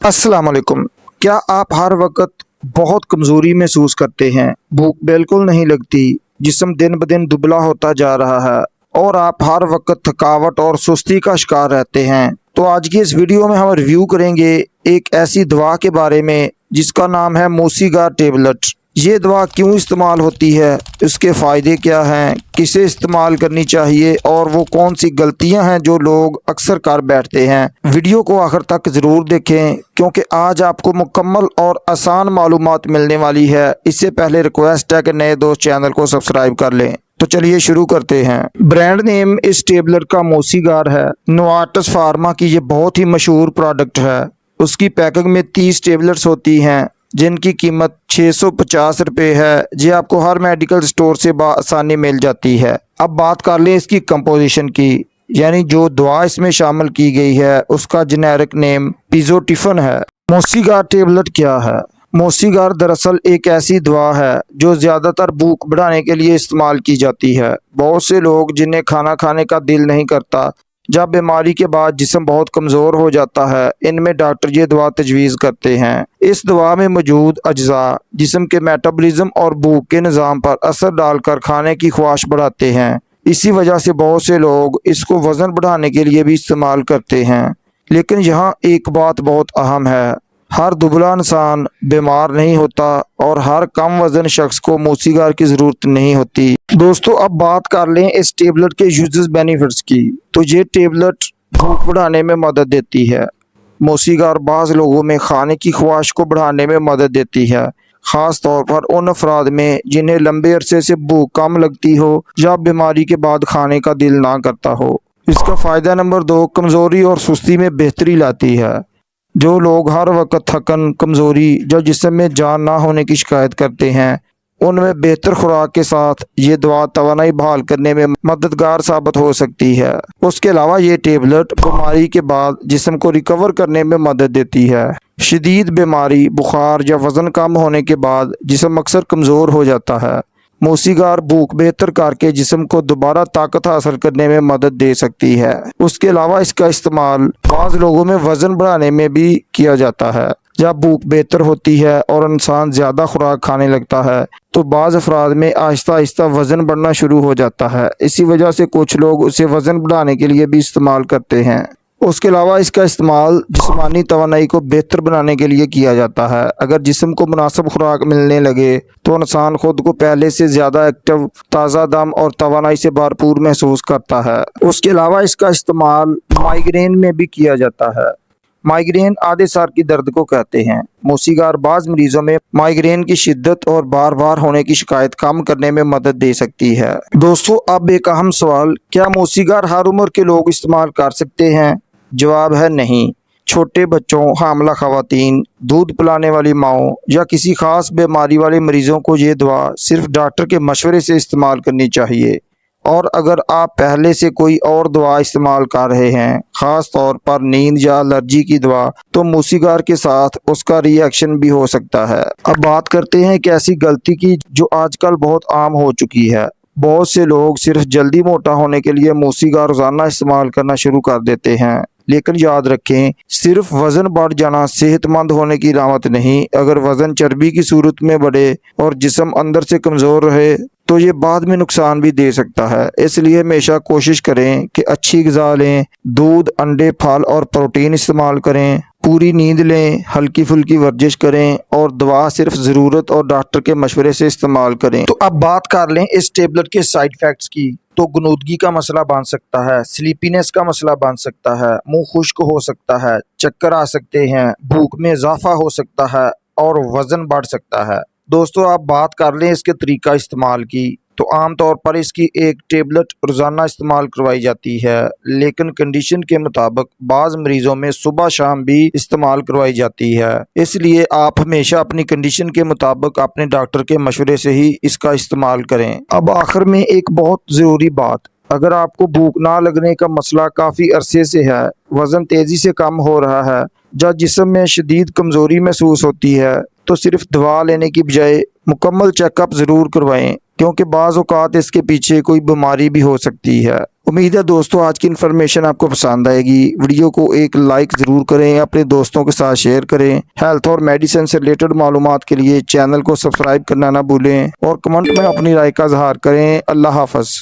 अस्सलाम वालेकुम। क्या आप हर वक्त बहुत कमज़ोरी महसूस करते हैं? भूख बिल्कुल नहीं लगती, जिस्म दिन ब दिन दुबला होता जा रहा है और आप हर वक्त थकावट और सुस्ती का शिकार रहते हैं। तो आज की इस वीडियो में हम रिव्यू करेंगे एक ऐसी दवा के बारे में जिसका नाम है मोसीगार टेबलेट। ये दवा क्यों इस्तेमाल होती है, इसके फ़ायदे क्या हैं, किसे इस्तेमाल करनी चाहिए और वो कौन सी गलतियां हैं जो लोग अक्सर कर बैठते हैं। वीडियो को आखिर तक ज़रूर देखें क्योंकि आज आपको मुकम्मल और आसान मालूमात मिलने वाली है। इससे पहले रिक्वेस्ट है कि नए दोस्त चैनल को सब्सक्राइब कर लें। तो चलिए शुरू करते हैं। ब्रांड नेम इस टेबलेट का मोसीगार है। नोवार्टिस फार्मा की ये बहुत ही मशहूर प्रोडक्ट है। उसकी पैकिंग में 30 टेबलेट्स होती हैं जिनकी कीमत 650 रुपये है। ये आपको हर मेडिकल स्टोर से आसानी मिल जाती है। अब बात कर लें इसकी कंपोजिशन की, यानी जो दवा इसमें शामिल की गई है उसका जेनेरिक नेम पिज़ोटिफन है। मोसीगार टेबलेट क्या है? मोसीगार दरअसल एक ऐसी दवा है जो ज़्यादातर भूख बढ़ाने के लिए इस्तेमाल की जाती है। बहुत से लोग जिन्हें खाना खाने का दिल नहीं करता, जब बीमारी के बाद जिस्म बहुत कमज़ोर हो जाता है, इनमें डॉक्टर ये दवा तजवीज़ करते हैं। इस दवा में मौजूद अज्जा जिस्म के मेटाबॉलिज्म और भूख के निज़ाम पर असर डालकर खाने की ख्वाहिश बढ़ाते हैं। इसी वजह से बहुत से लोग इसको वज़न बढ़ाने के लिए भी इस्तेमाल करते हैं। लेकिन यहाँ एक बात बहुत अहम है, हर दुबला इंसान बीमार नहीं होता और हर कम वजन शख्स को मोसीगार की ज़रूरत नहीं होती। दोस्तों, अब बात कर लें इस टेबलेट के यूजेस बेनिफिट्स की। तो ये टेबलेट भूख बढ़ाने में मदद देती है। मोसीगार बाज़ लोगों में खाने की ख्वाहिश को बढ़ाने में मदद देती है, ख़ास तौर पर उन अफराद में जिन्हें लंबे अरसे से भूख कम लगती हो या बीमारी के बाद खाने का दिल ना करता हो। इसका फ़ायदा नंबर 2, कमज़ोरी और सुस्ती में बेहतरी लाती है। जो लोग हर वक्त थकन, कमज़ोरी या जिस्म में जान ना होने की शिकायत करते हैं, उनमें बेहतर खुराक के साथ ये दवा तवानाई बहाल करने में मददगार साबित हो सकती है। उसके अलावा ये टेबलेट बीमारी के बाद जिस्म को रिकवर करने में मदद देती है। शदीद बीमारी, बुखार या वज़न कम होने के बाद जिस्म अक्सर कमज़ोर हो जाता है। मोसीगार भूख बेहतर करके जिस्म को दोबारा ताकत हासिल करने में मदद दे सकती है। उसके अलावा इसका इस्तेमाल बाज़ लोगों में वज़न बढ़ाने में भी किया जाता है। जब भूख बेहतर होती है और इंसान ज़्यादा खुराक खाने लगता है तो बाज़ अफराद में आहिस्ता आहिस्ता वज़न बढ़ना शुरू हो जाता है। इसी वजह से कुछ लोग उसे वज़न बढ़ाने के लिए भी इस्तेमाल करते हैं। उसके अलावा इसका इस्तेमाल जिस्मानी तवानाई को बेहतर बनाने के लिए किया जाता है। अगर जिस्म को मुनासिब खुराक मिलने लगे तो इंसान खुद को पहले से ज़्यादा एक्टिव, ताज़ा दम और तवानाई से भरपूर महसूस करता है। उसके अलावा इसका इस्तेमाल माइग्रेन में भी किया जाता है। माइग्रेन आधे सर की दर्द को कहते हैं। मोसीगार बाज़ मरीजों में माइग्रेन की शिद्दत और बार बार होने की शिकायत कम करने में मदद दे सकती है। दोस्तों, अब एक अहम सवाल, क्या मोसीगार हर उम्र के लोग इस्तेमाल कर सकते हैं? जवाब है नहीं। छोटे बच्चों, हामला खवातीन, दूध पिलाने वाली माओं या किसी खास बीमारी वाले मरीजों को ये दवा सिर्फ डॉक्टर के मशवरे से इस्तेमाल करनी चाहिए। और अगर आप पहले से कोई और दवा इस्तेमाल कर रहे हैं, ख़ास तौर पर नींद या एलर्जी की दवा, तो मोसीगार के साथ उसका रिएक्शन भी हो सकता है। अब बात करते हैं एक ऐसी गलती की जो आजकल बहुत आम हो चुकी है। बहुत से लोग सिर्फ जल्दी मोटा होने के लिए मोसीगार रोज़ाना इस्तेमाल करना शुरू कर देते हैं। लेकिन याद रखें, सिर्फ वज़न बढ़ जाना सेहतमंद होने की अलामत नहीं। अगर वज़न चर्बी की सूरत में बढ़े और जिस्म अंदर से कमज़ोर रहे तो ये बाद में नुकसान भी दे सकता है। इसलिए हमेशा कोशिश करें कि अच्छी ग़िज़ा लें, दूध, अंडे, फल और प्रोटीन इस्तेमाल करें, पूरी नींद लें, हल्की फुल्की वर्जिश करें और दवा सिर्फ ज़रूरत और डॉक्टर के मशवरे से इस्तेमाल करें। तो अब बात कर लें इस टेबलेट के साइड इफ़ेक्ट्स की। तो गनुदगी का मसला बन सकता है, स्लीपीनेस का मसला बन सकता है, मुंह खुश्क हो सकता है, चक्कर आ सकते हैं, भूख में इजाफा हो सकता है और वज़न बढ़ सकता है। दोस्तों, आप बात कर लें इसके तरीका इस्तेमाल की, तो आम तौर पर इसकी एक टेबलेट रोज़ाना इस्तेमाल करवाई जाती है, लेकिन कंडीशन के मुताबिक बाज़ मरीजों में सुबह शाम भी इस्तेमाल करवाई जाती है। इसलिए आप हमेशा अपनी कंडीशन के मुताबिक अपने डॉक्टर के मशवरे से ही इसका इस्तेमाल करें। अब आखिर में एक बहुत ज़रूरी बात, अगर आपको भूख ना लगने का मसला काफ़ी अरसे से है, वज़न तेज़ी से कम हो रहा है या जिस्म में शदीद कमज़ोरी महसूस होती है, तो सिर्फ दवा लेने की बजाय मुकम्मल चेकअप ज़रूर करवाएं क्योंकि बाज़ औक़ात इसके पीछे कोई बीमारी भी हो सकती है। उम्मीद है दोस्तों आज की इन्फॉर्मेशन आपको पसंद आएगी। वीडियो को एक लाइक ज़रूर करें, अपने दोस्तों के साथ शेयर करें। हेल्थ और मेडिसिन से रिलेटेड मालूमात के लिए चैनल को सब्सक्राइब करना ना भूलें और कमेंट में अपनी राय का इज़हार करें। अल्लाह हाफ़िज़।